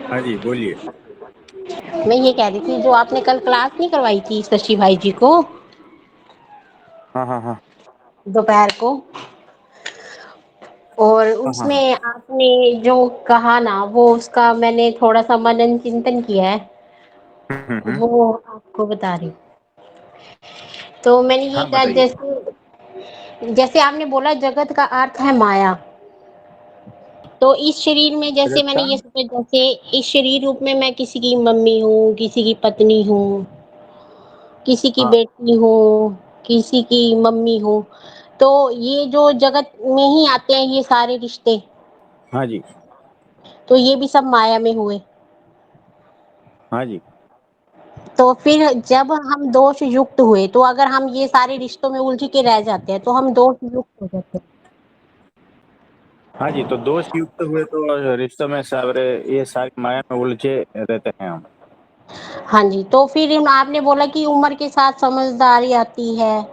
हाँ जी, बोलिए। मैं ये कह रही थी, जो आपने कल क्लास नहीं करवाई थी शशि भाई जी को हाँ, हाँ, हाँ। दोपहर को, और हाँ, हाँ, हाँ। उसमें आपने जो कहा ना, वो उसका मैंने थोड़ा सा मनन चिंतन किया है, हुँ, हुँ, हुँ। वो आपको बता रही। तो मैंने ये हाँ, कहा, बताइए। जैसे जैसे आपने बोला जगत का अर्थ है माया। तो इस शरीर में जैसे जगत मैंने का ये सोचा, जैसे इस शरीर रूप में मैं किसी की मम्मी हूँ, किसी की पत्नी हूँ, किसी की हाँ, बेटी हूँ, किसी की मम्मी हूँ। तो ये जो जगत में ही आते हैं ये सारे रिश्ते, हाँ जी, तो ये भी सब माया में हुए। हाँ जी। तो फिर जब हम दोष युक्त हुए, तो अगर हम ये सारे रिश्तों में उलझ के रह जाते हैं तो हम दोष युक्त हो जाते हैं। हाँ जी, तो दोष युक्त हुए तो रिश्तों में सारे ये सारी माया में उलझे रहते हैं हम। हाँ जी, तो फिर आपने बोला कि उम्र के साथ समझदारी आती है,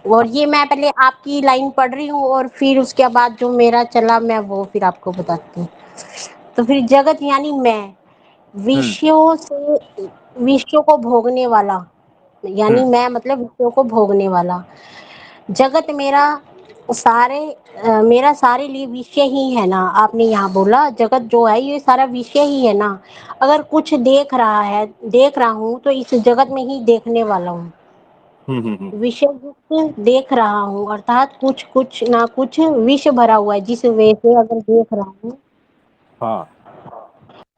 और ये मैं पहले आपकी लाइन पढ़ रही हूँ और फिर उसके बाद जो मेरा चला मैं वो फिर आपको बताती हूँ। तो फिर जगत यानी मैं, हुँ, विषयों से, विषयों को भोगने वाला, हुँ, यानी मैं मतलब विषयों को भोगने वाला। जगत मेरा सारे मेरा सारे लिए विषय ही है ना। आपने यहाँ बोला जगत जो है ये सारा विषय ही है ना। अगर कुछ देख रहा हूँ तो इस जगत में ही देखने वाला हूँ। हुँ, हुँ, हुँ। विषय युक्त देख रहा हूँ, अर्थात कुछ कुछ ना कुछ विष भरा हुआ है, जिस वे से अगर देख रहा हूँ हाँ।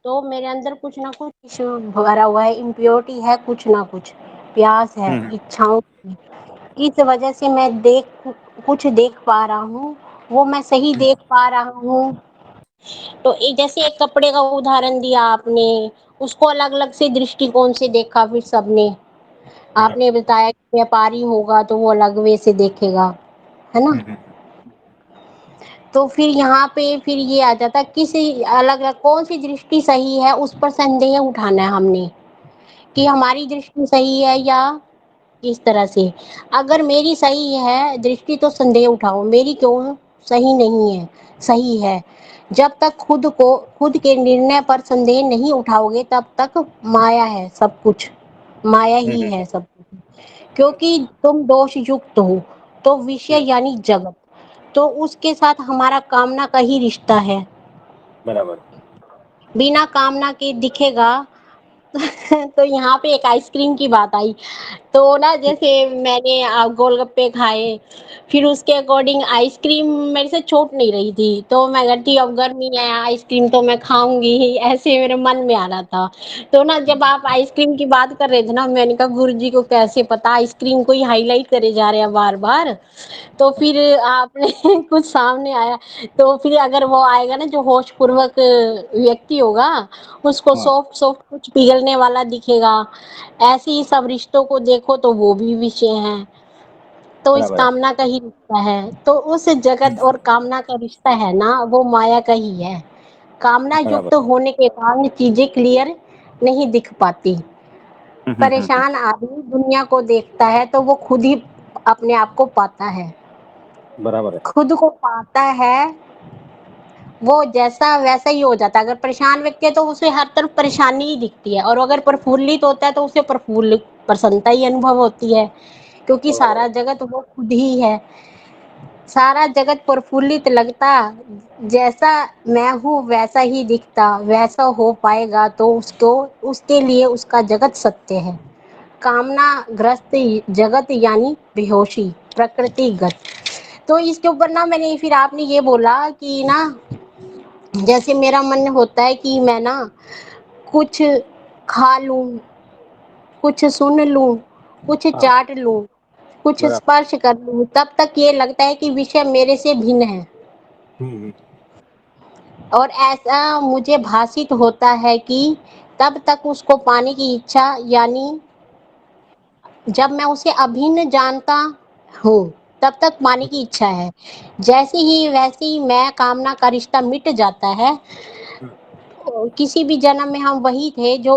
तो मेरे अंदर कुछ ना कुछ विष भरा हुआ है, इम्प्योरिटी है, कुछ ना कुछ प्यास है, हुँ, हुँ, इच्छाओं की। इस वजह से मैं कुछ देख पा रहा हूँ, वो मैं सही हुँ, देख पा रहा हूँ। तो जैसे एक कपड़े का उदाहरण दिया आपने, उसको अलग अलग से दृष्टिकोण से देखा फिर सबने। बराबर। आपने बताया कि व्यापारी होगा तो वो अलग वे से देखेगा, है ना। हुँ, हुँ, तो फिर यहाँ पे फिर ये आ जाता है, किसी अलग अलग कौन सी दृष्टि सही है उस पर संदेह उठाना है हमने, कि हुँ, हमारी दृष्टि सही है या इस तरह से। अगर मेरी सही है दृष्टि तो संदेह उठाओ, मेरी क्यों सही नहीं है, सही है। जब तक खुद के निर्णय पर संदेह नहीं उठाओगे तब तक माया है सब कुछ, माया हुँ, ही हुँ, है सब कुछ। क्योंकि तुम दोष युक्त हो, तो हुँ, विषय यानी जगत, तो उसके साथ हमारा कामना का ही रिश्ता है। बराबर। बिना कामना के दिखेगा। तो यहाँ पे एक आइसक्रीम की बात आई। तो ना हुँ, जैसे मैंने गोलगप्पे खाए, फिर उसके अकॉर्डिंग आइसक्रीम मेरे से छूट नहीं रही थी, तो मैं कहती अब गर्मी है आइसक्रीम तो मैं खाऊंगी ही, ऐसे मेरे मन में आ रहा था। तो ना हुँ, जब आप आइसक्रीम की बात कर रहे थे ना, मैंने कहा गुरुजी को कैसे पता, आइसक्रीम को ही हाईलाइट करे जा रहे हैं बार बार। तो फिर आपने कुछ सामने आया। तो फिर अगर वो आएगा ना जो होश पूर्वक व्यक्ति होगा, उसको हाँ, सॉफ्ट सॉफ्ट कुछ पिघलने वाला दिखेगा। ऐसे ही सब रिश्तों को देखो तो वो भी विषय हैं। तो इस बराबर है। कामना का ही रिश्ता है, तो उस हुँ, जगत और कामना का रिश्ता है ना, वो माया का ही है। कामना बराबर। युक्त होने के कारण चीजें क्लियर नहीं दिख पाती। हुँ, हुँ, हुँ, हुँ, परेशान आदमी दुनिया को देखता है तो वो खुद ही अपने आप को पाता है। बराबर है। खुद को पाता है, वो जैसा वैसा ही हो जाता है। अगर परेशान व्यक्ति है तो उसे हर तरफ परेशानी ही दिखती है, और अगर प्रफुल्लित होता है तो उसे प्रफुल्लित प्रसन्नता ही अनुभव होती है, क्योंकि बराबर है। सारा जगत वो खुद ही है। सारा जगत प्रफुल्लित लगता, जैसा मैं हूँ वैसा ही दिखता, वैसा हो पाएगा तो उसको, उसके लिए उसका जगत सत्य है। कामना ग्रस्त जगत यानी बेहोशी प्रकृतिगत। तो इसके ऊपर ना मैंने फिर, आपने ये बोला कि ना, जैसे मेरा मन होता है कि मैं ना कुछ खा लूं, कुछ सुन लूं, कुछ हाँ, चाट लूं, कुछ बराबर। स्पर्श कर लूं, तब तक ये लगता है कि विषय मेरे से भिन्न है। हुँ, हुँ, और ऐसा मुझे भासित होता है कि तब तक उसको पाने की इच्छा, यानी जब मैं उसे अभिन्न जानता हूँ तब तक पाने की इच्छा है। जैसे ही वैसे ही मैं कामना का रिश्ता मिट जाता है। हुँ, किसी भी जन्म में हम वही थे जो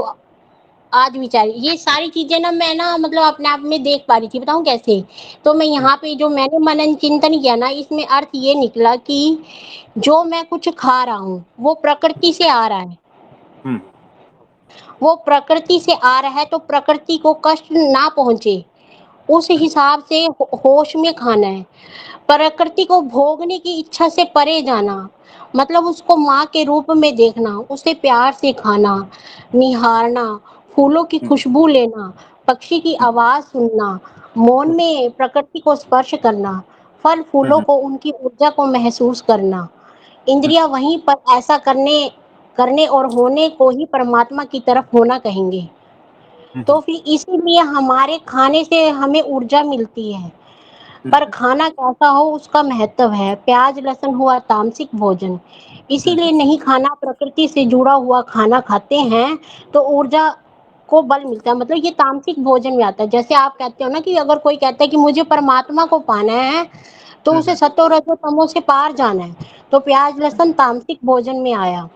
आज विचार, ये सारी चीजें ना मैं ना मतलब अपने आप में देख पा रही थी, बताऊं कैसे। तो मैं हुँ, यहाँ पे जो मैंने मनन चिंतन किया ना, इसमें अर्थ ये निकला कि जो मैं कुछ खा रहा हूँ वो प्रकृति से आ रहा है। हम्म वो प्रकृति से आ रहा है तो प्रकृति को कष्ट ना पहुंचे, उस हिसाब से होश में खाना है। प्रकृति को भोगने की इच्छा से परे जाना, मतलब उसको माँ के रूप में देखना, उसे प्यार से खाना, निहारना, फूलों की हम्म खुशबू लेना, पक्षी की हम्म आवाज सुनना, मौन में प्रकृति को स्पर्श करना, फल फूलों हम्म को उनकी ऊर्जा को महसूस करना। हम्म इंद्रिया वहीं पर ऐसा करने करने और होने को ही परमात्मा की तरफ होना कहेंगे। तो हम्म फिर इसीलिए हमारे खाने से हमें ऊर्जा मिलती है, पर हम्म खाना कैसा हो उसका महत्व है। प्याज लहसुन हुआ तामसिक भोजन, हम्म इसीलिए नहीं खाना। प्रकृति से जुड़ा हुआ खाना खाते हैं तो ऊर्जा को बल मिलता है, मतलब ये तामसिक भोजन में आता है। जैसे आप कहते हो ना कि अगर कोई कहता है कि मुझे परमात्मा को पाना है तो उसे हम्म सतो रजो तमो से पार जाना है, तो प्याज लहसुन तामसिक भोजन में आया। हम्म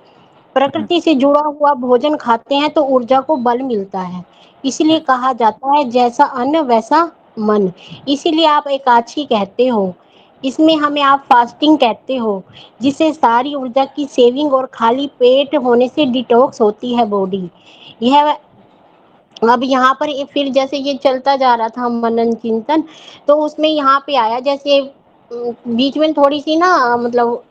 प्रकृति से जुड़ा हुआ भोजन खाते हैं तो ऊर्जा को बल मिलता है। इसलिए कहा जाता है जैसा अन्न वैसा मन। इसीलिए आप एकादशी कहते हो, इसमें हमें आप फास्टिंग कहते हो, जिससे सारी ऊर्जा की सेविंग और खाली पेट होने से डिटॉक्स होती है बॉडी। यह अब यहाँ पर फिर जैसे ये चलता जा रहा था मनन चिंतन, तो उसमें यहाँ पे आया जैसे बीच में थोड़ी सी ना, मतलब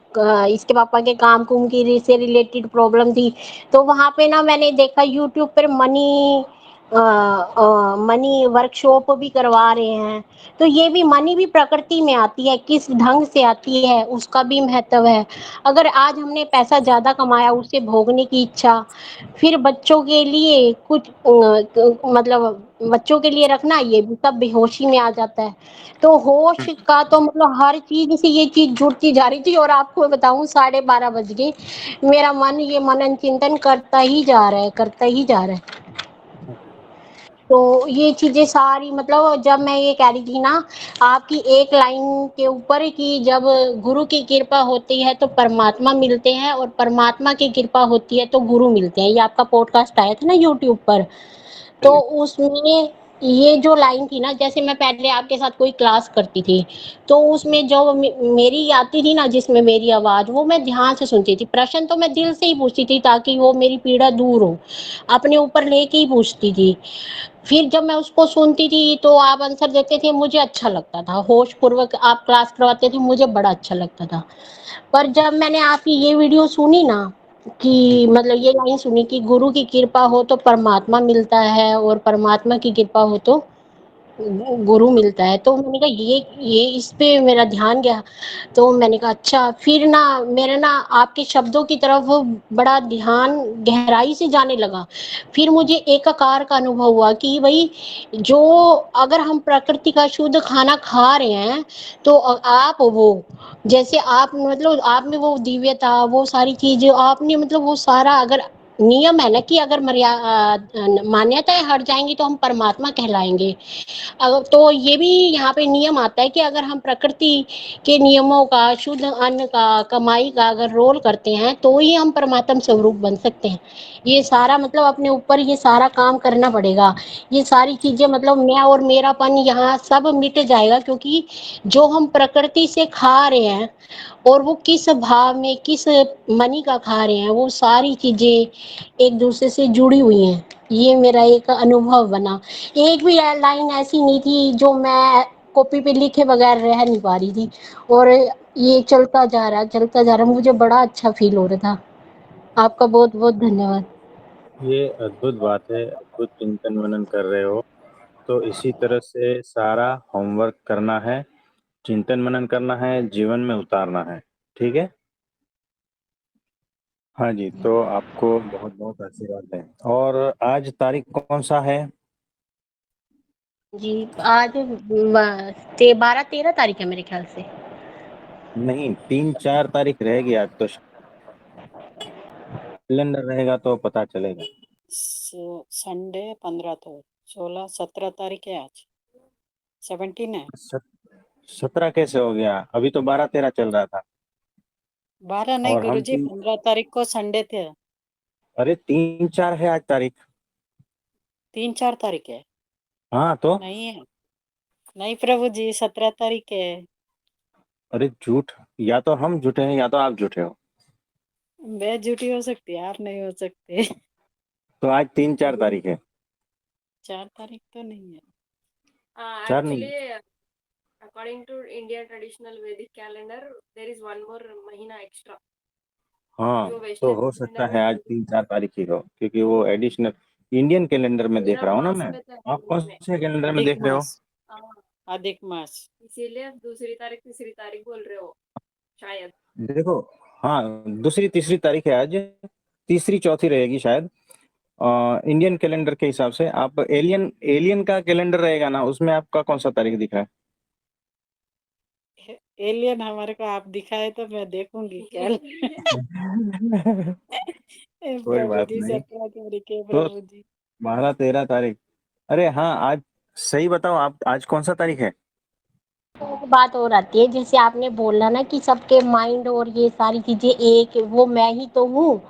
इसके पापा के काम कुम की से रिलेटेड प्रॉब्लम थी। तो वहाँ पे ना मैंने देखा यूट्यूब पर मनी वर्कशॉप भी करवा रहे हैं। तो ये भी मनी भी प्रकृति में आती है, किस ढंग से आती है उसका भी महत्व है। अगर आज हमने पैसा ज्यादा कमाया, उसे भोगने की इच्छा, फिर बच्चों के लिए कुछ मतलब बच्चों के लिए रखना, ये भी सब बेहोशी में आ जाता है। तो होश का तो मतलब हर चीज से ये चीज जुड़ती जा रही थी। और आपको बताऊं 12:30 बज गए, मेरा मन ये मनन चिंतन करता ही जा रहा है, करता ही जा रहा है। तो ये चीजें सारी, मतलब जब मैं ये कह रही थी ना आपकी एक लाइन के ऊपर कि जब गुरु की कृपा होती है तो परमात्मा मिलते हैं, और परमात्मा की कृपा होती है तो गुरु मिलते हैं, ये आपका पॉडकास्ट आया था ना यूट्यूब पर। हाँ तो जी। उसमें ये जो लाइन थी ना, जैसे मैं पहले आपके साथ कोई क्लास करती थी, तो उसमें जो मेरी आती थी ना, जिसमें मेरी आवाज, वो मैं ध्यान से सुनती थी। प्रश्न तो मैं दिल से ही पूछती थी ताकि वो मेरी पीड़ा दूर हो, अपने ऊपर लेके ही पूछती थी। फिर जब मैं उसको सुनती थी तो आप आंसर देते थे, मुझे अच्छा लगता था। होश पूर्वक आप क्लास करवाते थे, मुझे बड़ा अच्छा लगता था। पर जब मैंने आपकी ये वीडियो सुनी ना, कि मतलब ये लाइन सुनी कि गुरु की कृपा हो तो परमात्मा मिलता है, और परमात्मा की कृपा हो तो गुरु मिलता है, तो मैंने कहा ये इस पे मेरा ध्यान गया। तो मैंने कहा अच्छा, फिर ना मेरा ना आपके शब्दों की तरफ बड़ा ध्यान गहराई से जाने लगा। फिर मुझे एकाकार का अनुभव हुआ कि भाई, जो अगर हम प्रकृति का शुद्ध खाना खा रहे हैं तो आप वो, जैसे आप मतलब आप में वो दिव्यता, वो सारी चीजें आपने, मतलब वो सारा अगर नियम है ना कि अगर मान्यताएं हट जाएंगी तो हम परमात्मा कहलाएंगे। तो ये भी यहाँ पे नियम आता है कि अगर हम प्रकृति के नियमों का, शुद्ध अन्न का, कमाई का अगर रोल करते हैं तो ही हम परमात्म स्वरूप बन सकते हैं। ये सारा मतलब अपने ऊपर ये सारा काम करना पड़ेगा। ये सारी चीजें मतलब मैं और मेरापन यहाँ सब मिट जाएगा, क्योंकि जो हम प्रकृति से खा रहे हैं और वो किस भाव में, किस मनी का खा रहे हैं, वो सारी चीजें एक दूसरे से जुड़ी हुई हैं। ये मेरा एक अनुभव बना। एक भी लाइन ऐसी नहीं थी जो मैं कॉपी पे लिखे बगैर रह नहीं पा रही थी। और ये चलता जा रहा, मुझे बड़ा अच्छा फील हो रहा था। आपका बहुत बहुत धन्यवाद। ये अद्भुत बात है, अद्भुत चिंतन मनन कर रहे हो। तो इसी तरह से सारा होमवर्क करना है, चिंतन मनन करना है, जीवन में उतारना है। ठीक है। हाँ जी, तो आपको बहुत बहुत आशीर्वाद है। और आज तारीख कौन सा है? जी, आज 12-13 तारीख है मेरे ख्याल से। नहीं, 3-4 तारीख रहेगी आज तो। कैलेंडर रहेगा तो पता चलेगा। संडे 15 तो 16-17 तारीख है आज। 17 है। 17 कैसे हो गया? अभी तो 12-13 चल रहा था। 12 नहीं और हम गुरुजी, तीन 15 तारीख को संडे थे। अरे 3-4 है आज तारीख। 3-4 तारीख है। हाँ तो। नहीं है, नहीं प्रभु जी, 17 तारीख है। अरे झूठ! या तो हम झूठे हैं या तो आप झूठे हो। मैं झूठी हो सकती है, आप नहीं हो सकते। तो आज 3-4 तारीख है। 4 तारीख तो नहीं है। चार नहीं? Actually, according to Indian traditional Vedic calendar, there is one more mahina extra. हाँ, जो तो वेस्टर्न हो सकता कैलेंडर में है आज बोलते 3-4 तारीख ही हो, क्योंकि वो एडिशनल इंडियन कैलेंडर में देख मेरा रहा हूँ ना मास मैं। में था आप कौन हिंदी में। से कैलेंडर में अधिक देख रहे हो? मास, हाँ, अधिक मास। इसीलिए दूसरी तारीख तीसरी तारीख बोल रहे हो शायद। देखो, हाँ, दूसरी तीसरी तारीख है आज। तीसरी चौथी रहेगी शायद। इंडियन कैलेंडर के हिसाब से आप एलियन एलियन का कैलेंडर रहेगा ना, उसमें आपका कौन सा तारीख दिख रहा एलियन हमारे को आप दिखाए तो मैं देखूंगी क्या। है? कोई प्रभु बात जी, नहीं। 17 तारीख है तो प्रभु जी। 12-13 तारीख। अरे हाँ, आज सही बताओ, आप आज कौन सा तारीख है? एक बात और आती है, जैसे आपने बोला ना कि सबके माइंड और ये सारी चीजें एक, वो मैं ही तो हूँ।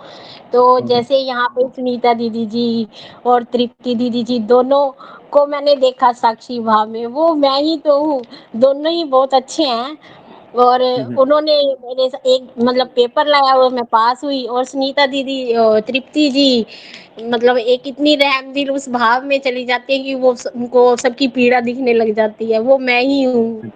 तो हम्म। जैसे यहाँ पे सुनीता दीदी जी और तृप्ति दीदी जी दोनों को मैंने देखा साक्षी भाव में, वो मैं ही तो हूँ। दोनों ही बहुत अच्छे हैं। और हम्म। उन्होंने मेरे एक मतलब पेपर लाया, वो मैं पास हुई। और सुनीता दीदी तृप्ति जी मतलब एक इतनी रहम दिल उस भाव में चली जाती है कि वो उनको सबकी पीड़ा दिखने लग जाती है, वो मैं ही हूँ।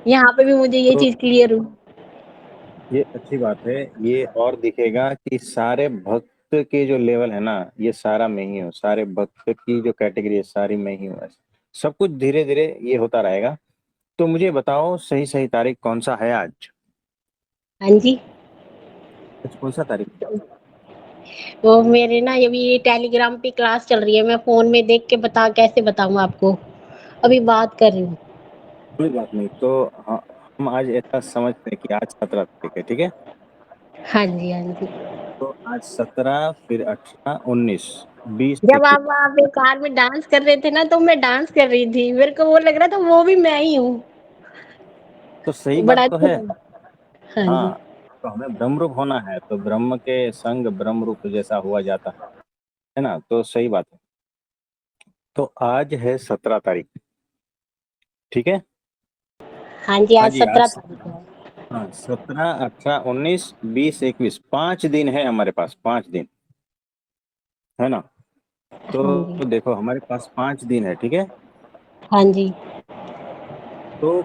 यहाँ पे भी मुझे ये तो चीज क्लियर हुई। ये अच्छी बात है। ये और दिखेगा कि सारे भक्त के जो लेवल है ना, ये सारा मैं ही हूँ। सारे भक्त की जो कैटेगरी है, सारी मैं ही हूँ। सब कुछ धीरे धीरे ये होता रहेगा। तो मुझे बताओ, सही सही तारीख कौन सा है आज? हाँ जी। आज कौन सा तारीख है? वो मेरे ना अभी टेलीग्राम पे क्लास चल रही है, मैं फोन में देख के कैसे बताऊँ आपको, अभी बात कर रही हूँ। कोई बात नहीं। तो हाँ, हम आज ऐसा समझते हैं कि आज 17 तारीख है, ठीक है? हाँ जी, हाँ जी। तो आज 17, फिर 18, 19, 20, जब 21। आप वहाँ पे कार में डांस कर रहे थे ना, तो मैं डांस कर रही थी, मेरे को वो लग रहा था वो भी मैं ही हूँ। तो सही बड़ा बात तो अच्छा है। लगा। हाँ जी। हाँ, तो हमें ब्रह्मरूप होना है, तो ब्रह्म के संग ब्रह्मरूप जैसा हुआ जाता है ना? तो सही बात है। तो आज है 17 तारीख, ठीक है? हाँ जी, हाँ आज जी, सत्रह आज तारीख है। हाँ, 17, 18, 19, 20, 21, 5 दिन है हमारे पास। 5 दिन है ना? हाँ जी। तो देखो, हमारे पास 5 दिन है, ठीक है? हाँ जी। तो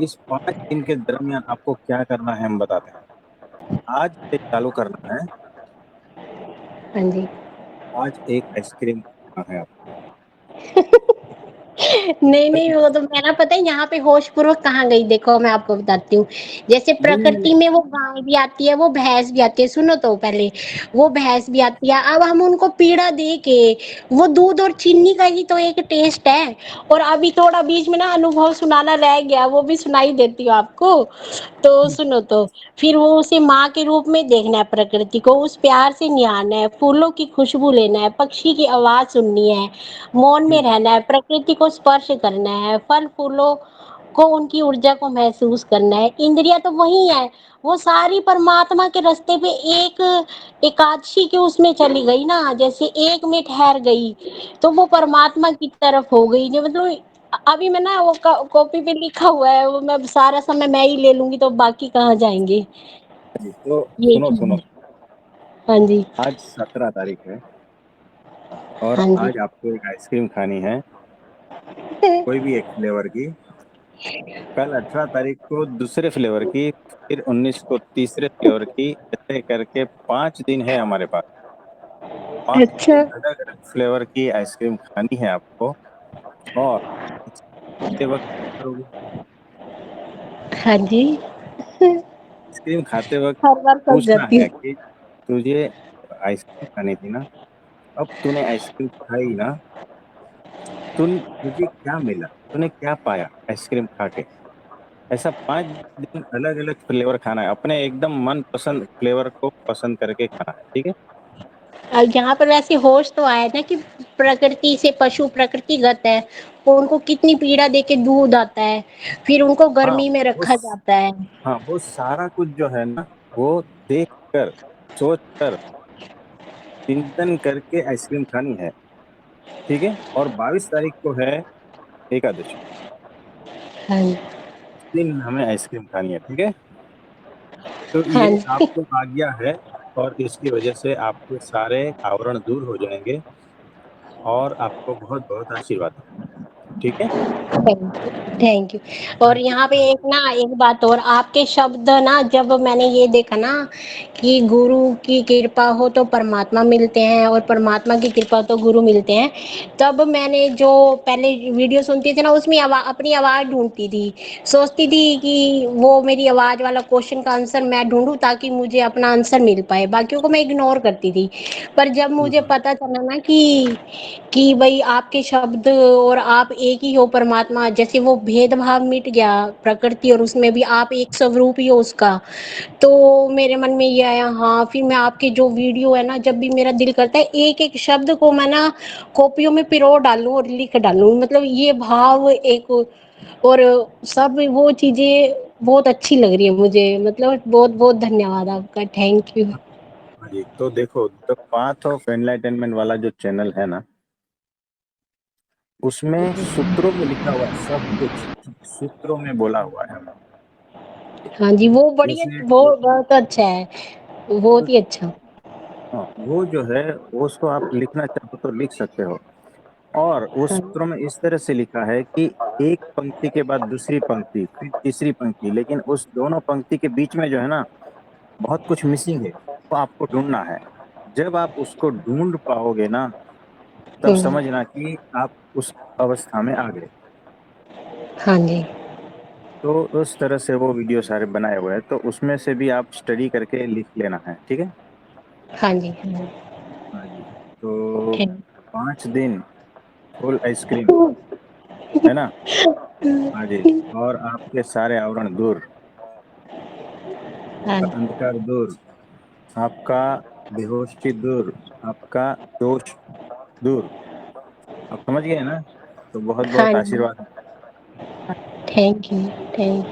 इस 5 दिन के दरमियान आपको क्या करना है, हम बताते हैं। आज से चालू करना है। हाँ जी। आज एक आइसक्रीम खाना है आपको। नहीं नहीं, वो तो मैं ना पता है यहाँ पे होश पूर्वक कहाँ गई, देखो मैं आपको बताती हूँ। जैसे नहीं नहीं नहीं। प्रकृति में वो गाय भी आती है, वो भैंस भी आती है, सुनो तो पहले। वो भैंस भी आती है, अब हम उनको पीड़ा दे के, वो दूध और चीनी का ही तो एक टेस्ट है। और अभी थोड़ा बीच में ना अनुभव सुनाना रह गया, वो भी सुनाई देती हूँ आपको। तो सुनो तो, फिर वो उसे माँ के रूप में देखना है, प्रकृति को उस प्यार से निहारना है, फूलों की खुशबू लेना है, पक्षी की आवाज सुननी है, मौन में रहना है, प्रकृति को स्पर्श करना है, फल फूलों को उनकी ऊर्जा को महसूस करना है। इंद्रियां तो वही है, वो सारी परमात्मा के रास्ते पे एक एकादशी के उसमें चली गई ना, जैसे एक में ठहर गई तो वो परमात्मा की तरफ हो गई। जो मतलब अभी मैं ना वो कॉपी पे लिखा हुआ है, वो मैं सारा समय मैं ही ले लूंगी तो बाकी कहाँ जाएंगे। तो ये सुनो चीज सुनो। है। हाँ जी। आज 17 तारीख है, और हाँ जी। आज आपको एक आइसक्रीम खानी है, कोई भी एक फ्लेवर की। कल 18 तारीख को दूसरे फ्लेवर की, फिर 19 को तीसरे फ्लेवर की, ऐसे करके 5 दिन है हमारे पास। पांच अच्छा। दिन अलग अलग फ्लेवर की आइसक्रीम खानी है आपको। और खाते वक्त क्या करोगे? हाँ जी। आइसक्रीम खाते वक्त हर बार फंस पूछना जाती है हूँ। कि तुझे आइसक्रीम खानी थी ना, अब तूने आइसक्रीम खाई ना, तुझे क्या मिला, तूने क्या पाया आइसक्रीम खा के? ऐसा 5 दिन अलग अलग फ्लेवर खाना है, अपने एकदम मन पसंद फ्लेवर को पसंद करके खाना है, ठीक है? अब यहाँ पर वैसे होश तो आया ना कि प्रकृति से पशु प्रकृतिगत है, उनको कितनी पीड़ा देके दूध आता है, फिर उनको हाँ, गर्मी में वो रखा जाता है। हाँ, वो सारा कुछ जो है ना, वो देख कर, सोच कर, चिंतन करके आइसक्रीम खानी है, ठीक है? और 22 तारीख को है एकादशी। हाँ। उस दिन हमें आइसक्रीम खानी है, ठीक है? तो हाँ ये जी। आपको आ गया है और इसकी वजह से आपके सारे आवरण दूर हो जाएंगे और आपको बहुत बहुत आशीर्वाद। ठीक है। Thank you. हाँ और जी, यहाँ पे हाँ एक ना एक बात और, आपके शब्द ना जब मैंने ये देखा ना कि गुरु की कृपा हो तो परमात्मा मिलते हैं और परमात्मा की कृपा तो गुरु मिलते हैं, तब मैंने जो पहले वीडियो सुनती थी ना उसमें अपनी आवाज़ ढूंढती थी, सोचती थी कि वो मेरी आवाज़ वाला क्वेश्चन का आंसर मैं ढूंढूं ताकि मुझे अपना आंसर मिल पाए, बाकियों को मैं इग्नोर करती थी। पर जब मुझे हाँ, पता चला ना कि भाई आपके शब्द और आप एक ही हो परमात्मा, जैसे वो भेदभाव मिट गया प्रकृति और उसमें भी आप एक स्वरूप ही हो उसका, तो मेरे मन में ये आया, हाँ फिर मैं आपके जो वीडियो है ना, जब भी मेरा दिल करता है एक एक शब्द को मैं ना कॉपियों में पिरो डालूं और लिख डालूं, मतलब ये भाव एक, और सब वो चीजें बहुत अच्छी लग रही है मुझे, मतलब बहुत बहुत धन्यवाद आपका, थैंक यू। हाँ जी। तो देखो, द पाथ ऑफ एनलाइटनमेंट वाला जो चैनल है ना, उसमें सूत्रों में लिखा हुआ है, सब कुछ सूत्रों में बोला हुआ है। हाँ जी, वो बढ़िया, जैसे वो बहुत अच्छा है, बहुत ही अच्छा। हाँ, वो जो है वो उसको आप लिखना चाहो तो लिख सकते हो। और वो हाँ। सूत्रों में इस तरह से लिखा है कि एक पंक्ति के बाद दूसरी पंक्ति, फिर तीसरी पंक्ति, लेकिन उस दोनों पंक्ति के बीच में जो है ना, बहुत कुछ मिसिंग है, वो आपको ढूंढना है। जब आप उसको ढूंढ पाओगे ना, तब हम्म, समझना कि आप उस अवस्था में आ गए। हाँ जी। तो उस तरह से वो वीडियो सारे बनाए हुए हैं, तो उसमें से भी आप स्टडी करके लिख लेना है। ठीक है। हाँ जी। हाँ हाँ जी। तो जी। 5 दिन फुल आइसक्रीम, है ना। हाँ जी। और आपके सारे आवरण दूर, हाँ आपका अंधकार दूर, आपका बेहोशी दूर, आपका दोष दूर। आप समझ गए ना। तो बहुत हाँ बहुत जी। आशीर्वाद है। Thank you. थैंक